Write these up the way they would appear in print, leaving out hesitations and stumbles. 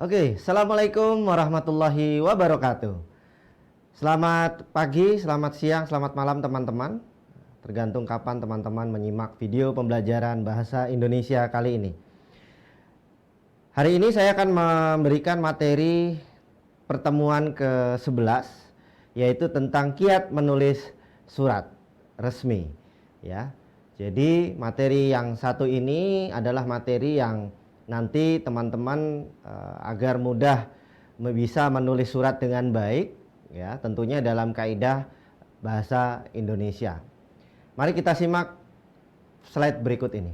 Oke, Assalamualaikum warahmatullahi wabarakatuh. Selamat pagi, selamat siang, selamat malam teman-teman. Tergantung kapan teman-teman menyimak video pembelajaran bahasa Indonesia kali ini. Hari ini saya akan memberikan materi pertemuan ke-11, yaitu tentang kiat menulis surat resmi. Ya, jadi materi yang satu ini adalah materi yang nanti teman-teman agar mudah bisa menulis surat dengan baik, ya, tentunya dalam kaidah bahasa Indonesia. Mari kita simak slide berikut ini.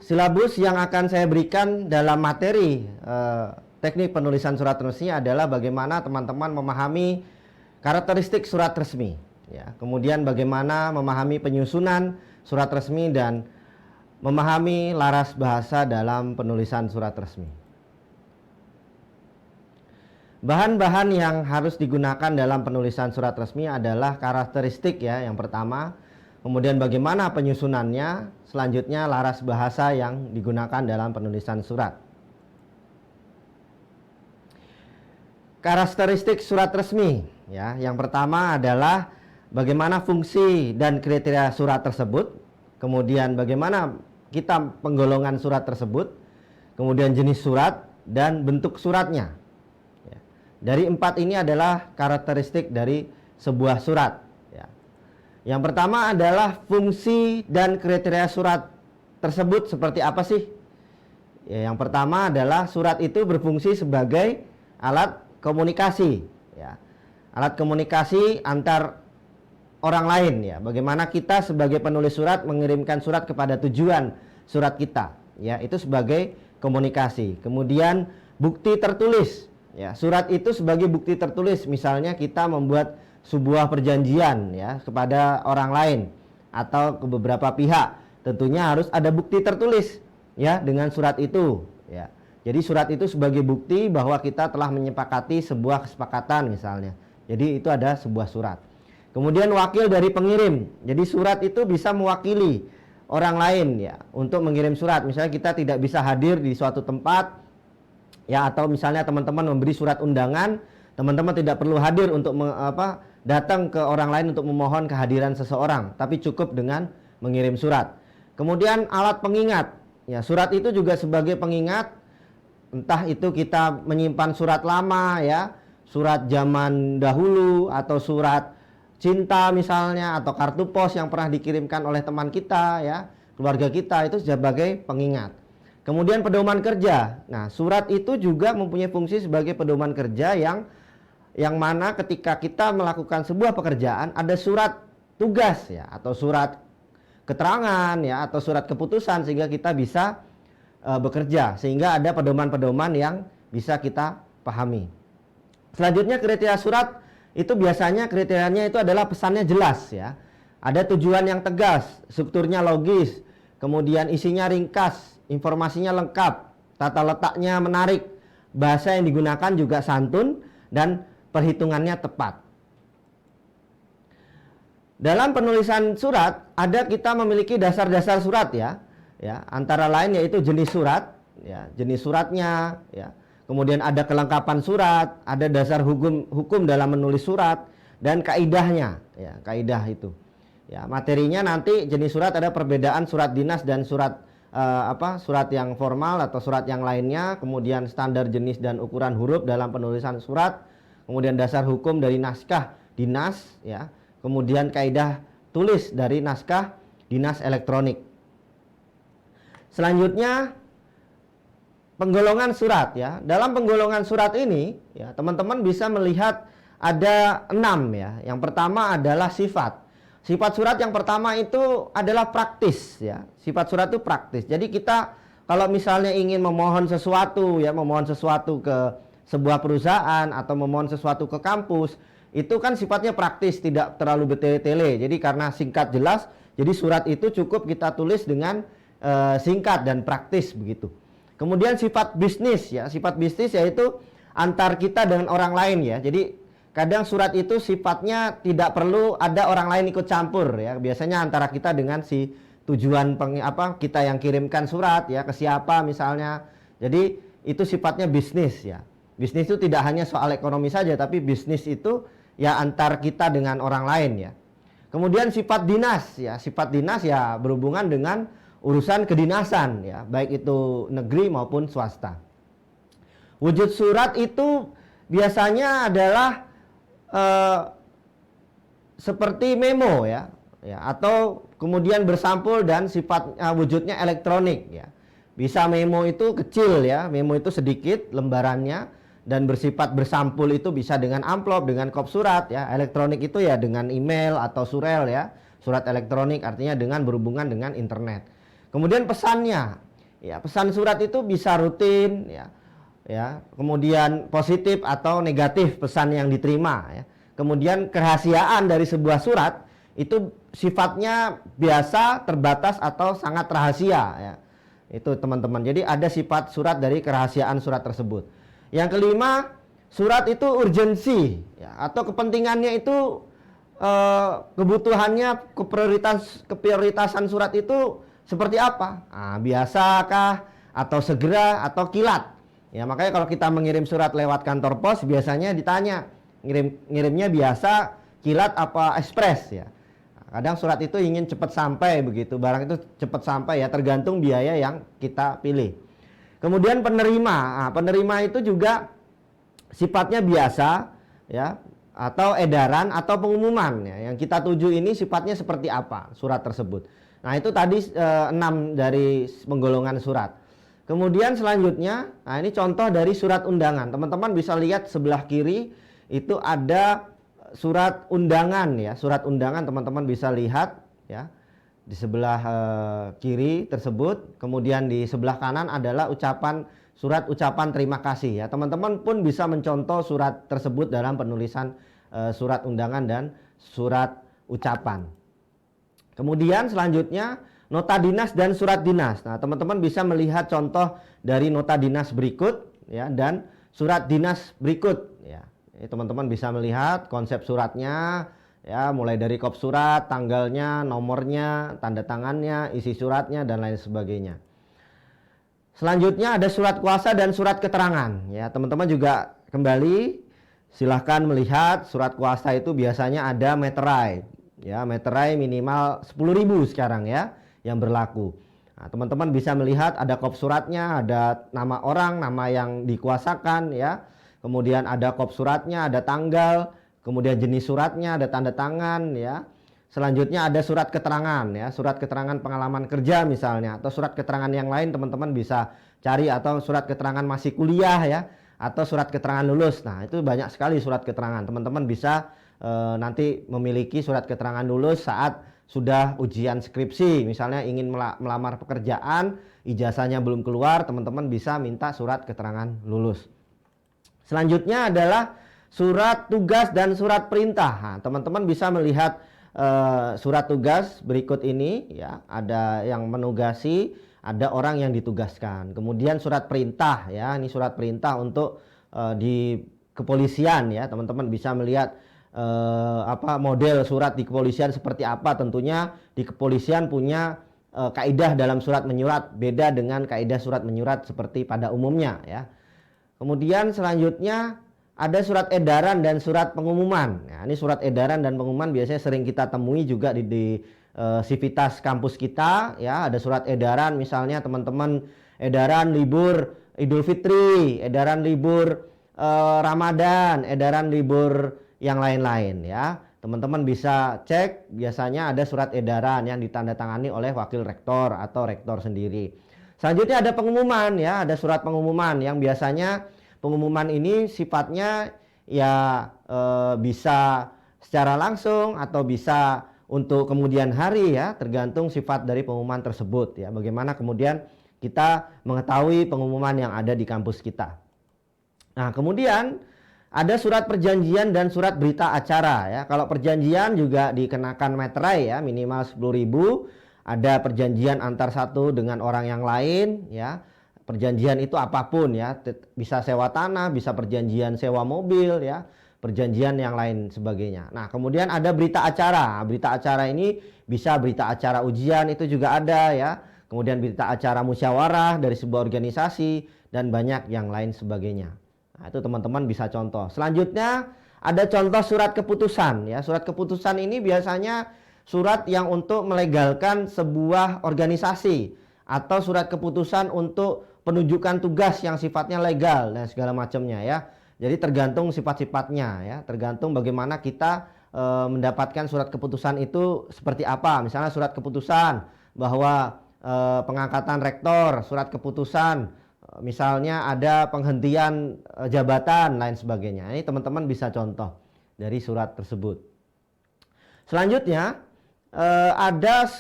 Silabus yang akan saya berikan dalam materi teknik penulisan surat resmi adalah bagaimana teman-teman memahami karakteristik surat resmi, ya. Kemudian bagaimana memahami penyusunan surat resmi dan memahami laras bahasa dalam penulisan surat resmi. Bahan-bahan yang harus digunakan dalam penulisan surat resmi adalah karakteristik, ya, yang pertama. Kemudian bagaimana penyusunannya, selanjutnya laras bahasa yang digunakan dalam penulisan surat. Karakteristik surat resmi, ya, yang pertama adalah bagaimana fungsi dan kriteria surat tersebut, kemudian bagaimana kita penggolongan surat tersebut, kemudian jenis surat dan bentuk suratnya. Ya. Dari 4 ini adalah karakteristik dari sebuah surat. Ya. Yang pertama adalah fungsi dan kriteria surat tersebut seperti apa sih? Ya, yang pertama adalah surat itu berfungsi sebagai alat komunikasi. Ya. Alat komunikasi antar orang lain, ya. Bagaimana kita sebagai penulis surat mengirimkan surat kepada tujuan surat kita, ya, itu sebagai komunikasi. Kemudian bukti tertulis, ya. Surat itu sebagai bukti tertulis, misalnya kita membuat sebuah perjanjian, ya, kepada orang lain atau ke beberapa pihak, tentunya harus ada bukti tertulis, ya, dengan surat itu, ya. Jadi surat itu sebagai bukti bahwa kita telah menyepakati sebuah kesepakatan misalnya. Jadi itu ada sebuah surat. Kemudian wakil dari pengirim. Jadi surat itu bisa mewakili orang lain, ya, untuk mengirim surat. Misalnya kita tidak bisa hadir di suatu tempat, ya, atau misalnya teman-teman memberi surat undangan, teman-teman tidak perlu hadir untuk datang ke orang lain untuk memohon kehadiran seseorang, tapi cukup dengan mengirim surat. Kemudian alat pengingat. Ya, surat itu juga sebagai pengingat, entah itu kita menyimpan surat lama, ya, surat zaman dahulu atau surat cinta misalnya, atau kartu pos yang pernah dikirimkan oleh teman kita, ya, keluarga kita, itu sebagai pengingat. Kemudian pedoman kerja. Nah, surat itu juga mempunyai fungsi sebagai pedoman kerja yang mana ketika kita melakukan sebuah pekerjaan ada surat tugas, ya, atau surat keterangan, ya, atau surat keputusan sehingga kita bisa bekerja, sehingga ada pedoman-pedoman yang bisa kita pahami. Selanjutnya kriteria surat itu biasanya kriterianya itu adalah pesannya jelas, ya. Ada tujuan yang tegas, strukturnya logis, kemudian isinya ringkas, informasinya lengkap, tata letaknya menarik, bahasa yang digunakan juga santun dan perhitungannya tepat. Dalam penulisan surat ada kita memiliki dasar-dasar surat, ya. Ya, antara lain yaitu jenis surat, ya, jenis suratnya, ya. Kemudian ada kelengkapan surat, ada dasar hukum dalam menulis surat, dan kaidahnya, ya, kaidah itu. Ya, materinya nanti jenis surat ada perbedaan surat dinas dan surat surat yang formal atau surat yang lainnya, kemudian standar jenis dan ukuran huruf dalam penulisan surat, kemudian dasar hukum dari naskah dinas, ya, kemudian kaidah tulis dari naskah dinas elektronik. Selanjutnya penggolongan surat, ya. Dalam penggolongan surat ini, ya, teman-teman bisa melihat ada 6, ya. Yang pertama adalah sifat. Sifat surat yang pertama itu adalah praktis, ya. Sifat surat itu praktis. Jadi kita kalau misalnya ingin memohon sesuatu, ya, memohon sesuatu ke sebuah perusahaan atau memohon sesuatu ke kampus, itu kan sifatnya praktis, tidak terlalu bertele-tele. Jadi karena singkat jelas, jadi surat itu cukup kita tulis dengan singkat dan praktis begitu. Kemudian sifat bisnis, ya, sifat bisnis yaitu antar kita dengan orang lain, ya. Jadi kadang surat itu sifatnya tidak perlu ada orang lain ikut campur, ya. Biasanya antara kita dengan si tujuan kita yang kirimkan surat, ya, ke siapa misalnya. Jadi itu sifatnya bisnis ya. Bisnis itu tidak hanya soal ekonomi saja, tapi bisnis itu ya antar kita dengan orang lain ya. Kemudian sifat dinas ya, sifat dinas ya berhubungan dengan urusan kedinasan ya, baik itu negeri maupun swasta. Wujud surat itu biasanya adalah seperti memo ya, atau kemudian bersampul dan sifat wujudnya elektronik ya. Bisa memo itu kecil ya, memo itu sedikit lembarannya, dan bersifat bersampul itu bisa dengan amplop, dengan kop surat ya. Elektronik itu ya dengan email atau surel ya. Surat elektronik artinya dengan berhubungan dengan internet. Kemudian pesannya ya, pesan surat itu bisa rutin ya. Ya, kemudian positif atau negatif pesan yang diterima ya. Kemudian kerahasiaan dari sebuah surat itu sifatnya biasa, terbatas atau sangat rahasia ya. Itu teman-teman. Jadi ada sifat surat dari kerahasiaan surat tersebut. Yang kelima, surat itu urgensi ya, atau kepentingannya itu kebutuhannya, keprioritasan surat itu seperti apa? Biasakah atau segera atau kilat? Ya, makanya kalau kita mengirim surat lewat kantor pos biasanya ditanya, ngirimnya biasa, kilat apa ekspres ya. Kadang surat itu ingin cepat sampai begitu, barang itu cepat sampai ya, tergantung biaya yang kita pilih. Kemudian penerima, penerima itu juga sifatnya biasa ya, atau edaran atau pengumuman ya. Yang kita tuju ini sifatnya seperti apa surat tersebut. Nah itu tadi 6 dari penggolongan surat. Kemudian selanjutnya, nah ini contoh dari surat undangan. Teman-teman bisa lihat sebelah kiri itu ada surat undangan ya, surat undangan teman-teman bisa lihat ya. Di sebelah kiri tersebut, kemudian di sebelah kanan adalah surat ucapan terima kasih ya. Teman-teman pun bisa mencontoh surat tersebut dalam penulisan surat undangan dan surat ucapan. Kemudian selanjutnya nota dinas dan surat dinas. Nah, teman-teman bisa melihat contoh dari nota dinas berikut ya dan surat dinas berikut ya. Teman-teman bisa melihat konsep suratnya ya, mulai dari kop surat, tanggalnya, nomornya, tanda tangannya, isi suratnya dan lain sebagainya. Selanjutnya ada surat kuasa dan surat keterangan ya. Teman-teman juga kembali silahkan melihat surat kuasa itu biasanya ada meterai ya, meterai minimal 10.000 sekarang ya yang berlaku. Nah, teman-teman bisa melihat ada kop suratnya, ada nama orang, nama yang dikuasakan ya. Kemudian ada kop suratnya, ada tanggal, kemudian jenis suratnya, ada tanda tangan ya. Selanjutnya ada surat keterangan ya, surat keterangan pengalaman kerja misalnya, atau surat keterangan yang lain teman-teman bisa cari, atau surat keterangan masih kuliah ya, atau surat keterangan lulus. Nah itu banyak sekali surat keterangan. Teman-teman bisa nanti memiliki surat keterangan lulus saat sudah ujian skripsi, misalnya ingin melamar pekerjaan, ijazahnya belum keluar, teman-teman bisa minta surat keterangan lulus. Selanjutnya adalah surat tugas dan surat perintah. Nah, teman-teman bisa melihat surat tugas berikut ini ya, ada yang menugasi, ada orang yang ditugaskan. Kemudian surat perintah ya, ini surat perintah untuk di kepolisian ya. Teman-teman bisa melihat model surat di kepolisian seperti apa. Tentunya di kepolisian punya kaidah dalam surat menyurat beda dengan kaidah surat menyurat seperti pada umumnya ya. Kemudian selanjutnya ada surat edaran dan surat pengumuman. Nah, ini surat edaran dan pengumuman biasanya sering kita temui juga di Civitas kampus kita ya. Ada surat edaran misalnya teman-teman, edaran libur Idul Fitri, edaran libur Ramadan, edaran libur yang lain-lain ya. Teman-teman bisa cek, biasanya ada surat edaran yang ditandatangani oleh wakil rektor atau rektor sendiri. Selanjutnya ada pengumuman ya, ada surat pengumuman yang biasanya pengumuman ini sifatnya ya bisa secara langsung atau bisa untuk kemudian hari ya, tergantung sifat dari pengumuman tersebut ya. Bagaimana kemudian kita mengetahui pengumuman yang ada di kampus kita. Nah, kemudian ada surat perjanjian dan surat berita acara ya. Kalau perjanjian juga dikenakan meterai ya, minimal 10.000. Ada perjanjian antar satu dengan orang yang lain ya. Perjanjian itu apapun ya, bisa sewa tanah, bisa perjanjian sewa mobil ya, perjanjian yang lain sebagainya. Nah, kemudian ada berita acara. Berita acara ini bisa berita acara ujian itu juga ada ya. Kemudian berita acara musyawarah dari sebuah organisasi dan banyak yang lain sebagainya. Nah, itu teman-teman bisa contoh. Selanjutnya ada contoh surat keputusan ya. Surat keputusan ini biasanya surat yang untuk melegalkan sebuah organisasi atau surat keputusan untuk penunjukan tugas yang sifatnya legal dan segala macamnya ya. Jadi tergantung sifat-sifatnya ya, tergantung bagaimana kita mendapatkan surat keputusan itu seperti apa. Misalnya surat keputusan bahwa pengangkatan rektor, surat keputusan misalnya ada penghentian jabatan lain sebagainya. Ini teman-teman bisa contoh dari surat tersebut. Selanjutnya ada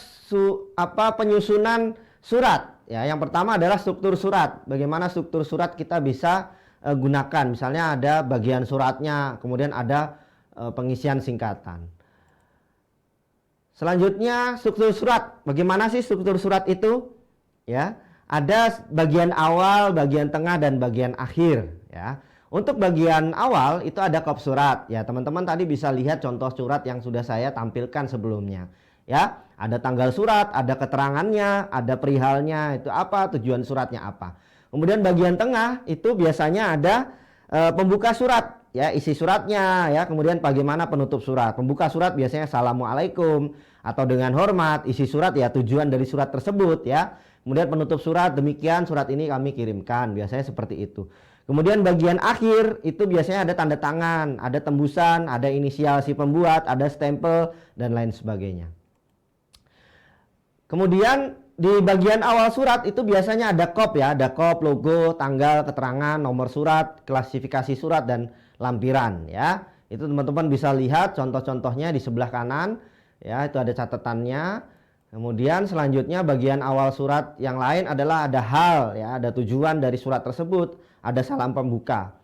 penyusunan surat ya. Yang pertama adalah struktur surat. Bagaimana struktur surat kita bisa gunakan. Misalnya ada bagian suratnya, kemudian ada pengisian singkatan. Selanjutnya struktur surat. Bagaimana sih struktur surat itu? Ya, ada bagian awal, bagian tengah, dan bagian akhir ya. Untuk bagian awal itu ada kop surat ya. Teman-teman tadi bisa lihat contoh surat yang sudah saya tampilkan sebelumnya ya. Ada tanggal surat, ada keterangannya, ada perihalnya, itu apa, tujuan suratnya apa. Kemudian bagian tengah itu biasanya ada pembuka surat ya, isi suratnya ya. Kemudian bagaimana penutup surat. Pembuka surat biasanya assalamualaikum atau dengan hormat. Isi surat ya tujuan dari surat tersebut ya. Kemudian penutup surat, demikian surat ini kami kirimkan, biasanya seperti itu. Kemudian bagian akhir itu biasanya ada tanda tangan, ada tembusan, ada inisial si pembuat, ada stempel dan lain sebagainya. Kemudian di bagian awal surat itu biasanya ada kop ya, ada kop, logo, tanggal, keterangan, nomor surat, klasifikasi surat, dan lampiran ya. Itu teman-teman bisa lihat contoh-contohnya di sebelah kanan ya, itu ada catatannya. Kemudian selanjutnya bagian awal surat yang lain adalah ada hal ya, ada tujuan dari surat tersebut, ada salam pembuka.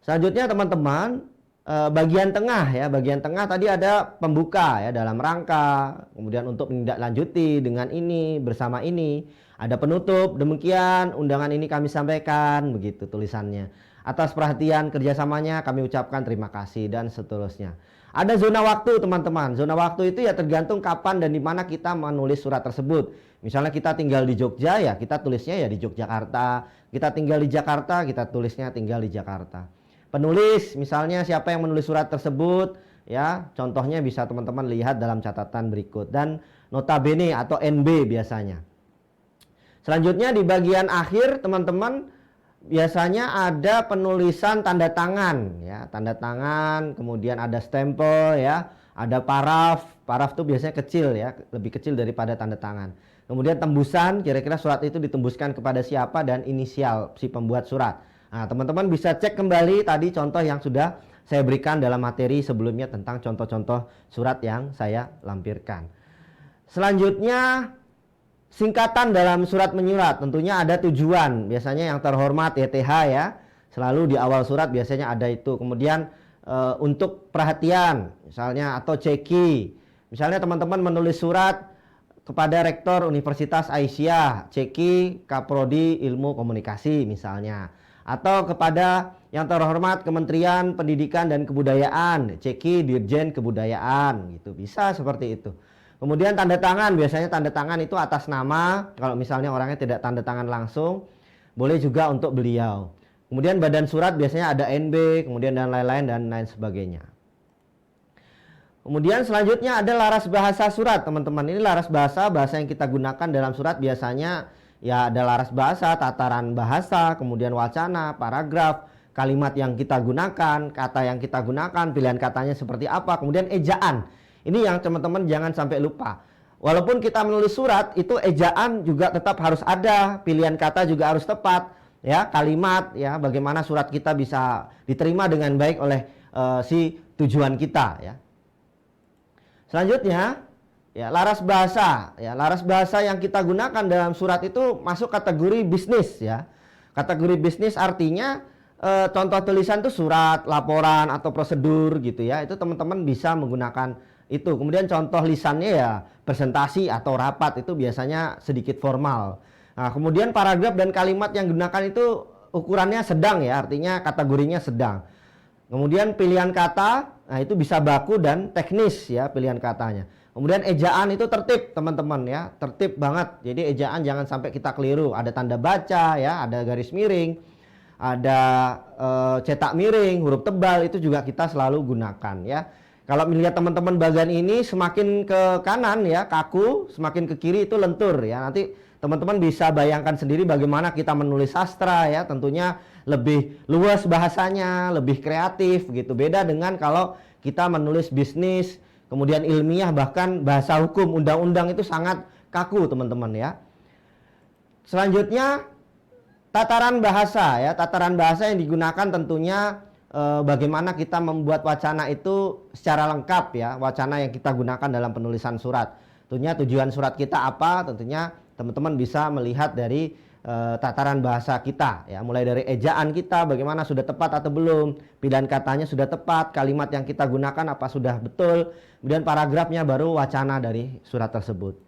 Selanjutnya teman-teman bagian tengah ya, bagian tengah tadi ada pembuka ya, dalam rangka, kemudian untuk menindaklanjuti dengan ini, bersama ini, ada penutup, demikian undangan ini kami sampaikan, begitu tulisannya. Atas perhatian kerjasamanya kami ucapkan terima kasih dan seterusnya. Ada zona waktu teman-teman. Zona waktu itu ya tergantung kapan dan di mana kita menulis surat tersebut. Misalnya kita tinggal di Jogja ya kita tulisnya ya di Yogyakarta. Kita tinggal di Jakarta kita tulisnya tinggal di Jakarta. Penulis misalnya siapa yang menulis surat tersebut ya. Contohnya bisa teman-teman lihat dalam catatan berikut. Dan notabene atau NB biasanya. Selanjutnya di bagian akhir teman-teman biasanya ada penulisan tanda tangan ya, tanda tangan, kemudian ada stempel ya, ada paraf. Paraf itu biasanya kecil ya, lebih kecil daripada tanda tangan. Kemudian tembusan, kira-kira surat itu ditembuskan kepada siapa dan inisial si pembuat surat. Nah, teman-teman bisa cek kembali tadi contoh yang sudah saya berikan dalam materi sebelumnya tentang contoh-contoh surat yang saya lampirkan. Selanjutnya singkatan dalam surat menyurat, tentunya ada tujuan. Biasanya yang terhormat YTH ya, selalu di awal surat biasanya ada itu. Kemudian untuk perhatian misalnya atau ceki. Misalnya teman-teman menulis surat kepada Rektor Universitas Aisyah, ceki Kaprodi Ilmu Komunikasi misalnya. Atau kepada yang terhormat Kementerian Pendidikan dan Kebudayaan, ceki Dirjen Kebudayaan gitu. Bisa seperti itu. Kemudian tanda tangan, biasanya tanda tangan itu atas nama, kalau misalnya orangnya tidak tanda tangan langsung, boleh juga untuk beliau. Kemudian badan surat biasanya ada NB, kemudian dan lain-lain dan lain sebagainya. Kemudian selanjutnya ada laras bahasa surat, teman-teman. Ini laras bahasa yang kita gunakan dalam surat biasanya ya ada laras bahasa, tataran bahasa, kemudian wacana, paragraf, kalimat yang kita gunakan, kata yang kita gunakan, pilihan katanya seperti apa, kemudian ejaan. Ini yang teman-teman jangan sampai lupa. Walaupun kita menulis surat, itu ejaan juga tetap harus ada, pilihan kata juga harus tepat, ya, kalimat, ya, bagaimana surat kita bisa diterima dengan baik oleh si tujuan kita, ya. Selanjutnya, ya, laras bahasa, ya, laras bahasa yang kita gunakan dalam surat itu masuk kategori bisnis, ya. Kategori bisnis artinya contoh tulisan itu surat, laporan atau prosedur gitu ya. Itu teman-teman bisa menggunakan itu. Kemudian contoh lisannya ya presentasi atau rapat, itu biasanya sedikit formal. Nah, kemudian paragraf dan kalimat yang digunakan itu ukurannya sedang ya, artinya kategorinya sedang. Kemudian pilihan kata, nah itu bisa baku dan teknis ya pilihan katanya. Kemudian ejaan itu tertib teman-teman ya, tertib banget. Jadi ejaan jangan sampai kita keliru. Ada tanda baca ya, ada garis miring, ada cetak miring, huruf tebal itu juga kita selalu gunakan ya. Kalau melihat teman-teman bagian ini semakin ke kanan ya kaku, semakin ke kiri itu lentur ya. Nanti teman-teman bisa bayangkan sendiri bagaimana kita menulis sastra ya, tentunya lebih luas bahasanya, lebih kreatif gitu. Beda dengan kalau kita menulis bisnis, kemudian ilmiah, bahkan bahasa hukum, undang-undang itu sangat kaku teman-teman ya. Selanjutnya tataran bahasa ya, tataran bahasa yang digunakan tentunya bagaimana kita membuat wacana itu secara lengkap ya, wacana yang kita gunakan dalam penulisan surat. Tentunya tujuan surat kita apa, tentunya teman-teman bisa melihat dari tataran bahasa kita ya, mulai dari ejaan kita bagaimana sudah tepat atau belum, pilihan katanya sudah tepat, kalimat yang kita gunakan apa sudah betul, kemudian paragrafnya baru wacana dari surat tersebut.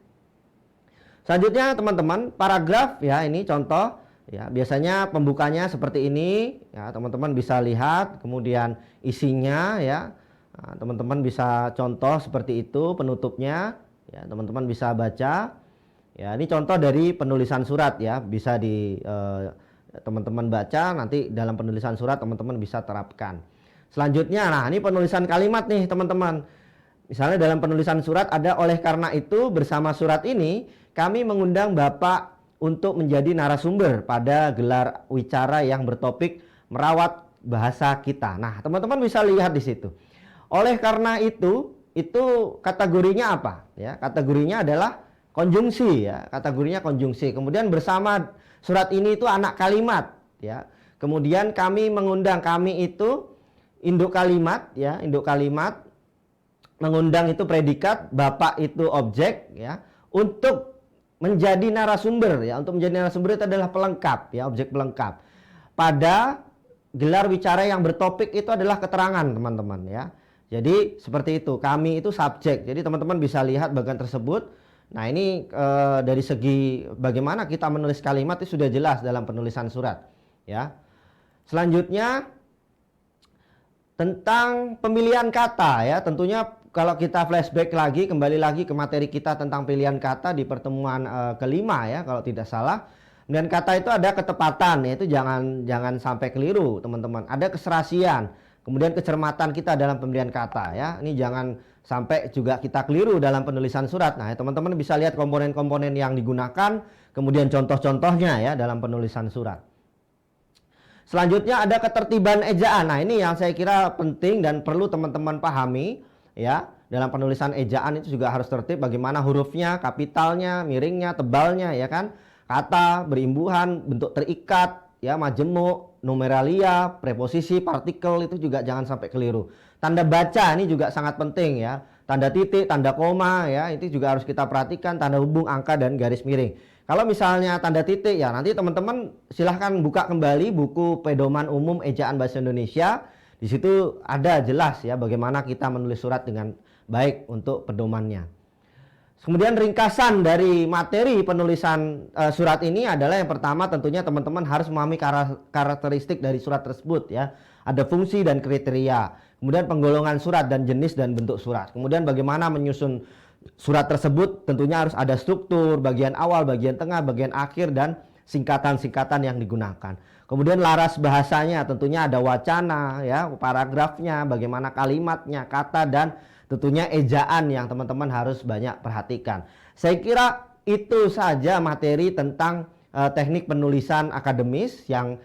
Selanjutnya teman-teman, paragraf ya, ini contoh ya, biasanya pembukanya seperti ini ya, teman-teman bisa lihat, kemudian isinya ya, teman-teman bisa contoh seperti itu, penutupnya ya, teman-teman bisa baca. Ya, ini contoh dari penulisan surat ya, bisa di teman-teman baca, nanti dalam penulisan surat teman-teman bisa terapkan. Selanjutnya, nah ini penulisan kalimat nih teman-teman. Misalnya dalam penulisan surat ada oleh karena itu bersama surat ini kami mengundang Bapak untuk menjadi narasumber pada gelar wicara yang bertopik merawat bahasa kita. Nah, teman-teman bisa lihat di situ. Oleh karena itu kategorinya apa? Ya, kategorinya adalah konjungsi ya, kategorinya konjungsi. Kemudian bersama surat ini itu anak kalimat ya. Kemudian kami mengundang, kami itu induk kalimat ya, induk kalimat. Mengundang itu predikat, Bapak itu objek ya, untuk menjadi narasumber ya. Untuk menjadi narasumber itu adalah pelengkap ya, objek pelengkap. Pada gelar wicara yang bertopik itu adalah keterangan teman-teman ya. Jadi seperti itu, kami itu subjek. Jadi teman-teman bisa lihat bagian tersebut. Nah ini dari segi bagaimana kita menulis kalimat itu sudah jelas dalam penulisan surat ya. Selanjutnya tentang pemilihan kata ya, tentunya kalau kita flashback lagi, kembali lagi ke materi kita tentang pilihan kata di pertemuan kelima ya kalau tidak salah. Dan kata itu ada ketepatan, yaitu jangan sampai keliru teman-teman. Ada keserasian, kemudian kecermatan kita dalam pemilihan kata ya. Ini jangan sampai juga kita keliru dalam penulisan surat. Nah, teman-teman bisa lihat komponen-komponen yang digunakan, kemudian contoh-contohnya ya dalam penulisan surat. Selanjutnya ada ketertiban ejaan. Nah, ini yang saya kira penting dan perlu teman-teman pahami ya. Dalam penulisan ejaan itu juga harus tertib, bagaimana hurufnya, kapitalnya, miringnya, tebalnya ya kan. Kata, berimbuhan, bentuk terikat ya, majemuk, numeralia, preposisi, partikel itu juga jangan sampai keliru. Tanda baca ini juga sangat penting ya. Tanda titik, tanda koma ya, itu juga harus kita perhatikan. Tanda hubung, angka, dan garis miring. Kalau misalnya tanda titik ya, nanti teman-teman silahkan buka kembali buku Pedoman Umum Ejaan Bahasa Indonesia. Di situ ada jelas ya bagaimana kita menulis surat dengan baik untuk pedomannya. Kemudian ringkasan dari materi penulisan surat ini adalah yang pertama tentunya teman-teman harus memahami karakteristik dari surat tersebut ya. Ada fungsi dan kriteria. Kemudian penggolongan surat dan jenis dan bentuk surat. Kemudian bagaimana menyusun surat tersebut, tentunya harus ada struktur, bagian awal, bagian tengah, bagian akhir, dan singkatan-singkatan yang digunakan. Kemudian laras bahasanya, tentunya ada wacana ya, paragrafnya, bagaimana kalimatnya, kata, dan tentunya ejaan yang teman-teman harus banyak perhatikan. Saya kira itu saja materi tentang teknik penulisan akademis yang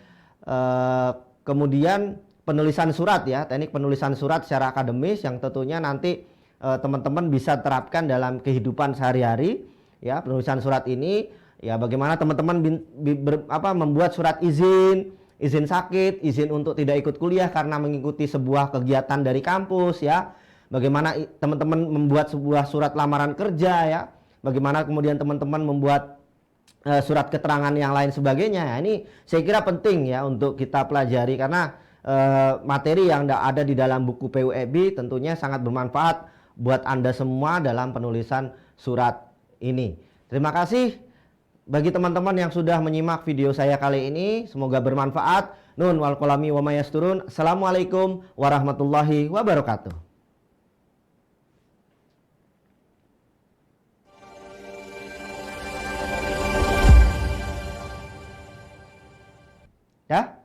kemudian penulisan surat ya, teknik penulisan surat secara akademis yang tentunya nanti teman-teman bisa terapkan dalam kehidupan sehari-hari ya. Penulisan surat ini ya, bagaimana teman-teman membuat surat izin sakit, izin untuk tidak ikut kuliah karena mengikuti sebuah kegiatan dari kampus ya. Bagaimana teman-teman membuat sebuah surat lamaran kerja ya. Bagaimana kemudian teman-teman membuat surat keterangan yang lain sebagainya. Ya, ini saya kira penting ya untuk kita pelajari karena materi yang ada di dalam buku PUEB tentunya sangat bermanfaat buat Anda semua dalam penulisan surat ini. Terima kasih bagi teman-teman yang sudah menyimak video saya kali ini. Semoga bermanfaat Nun wal qalami wa ma yasturun. Assalamualaikum warahmatullahi wabarakatuh. Ya.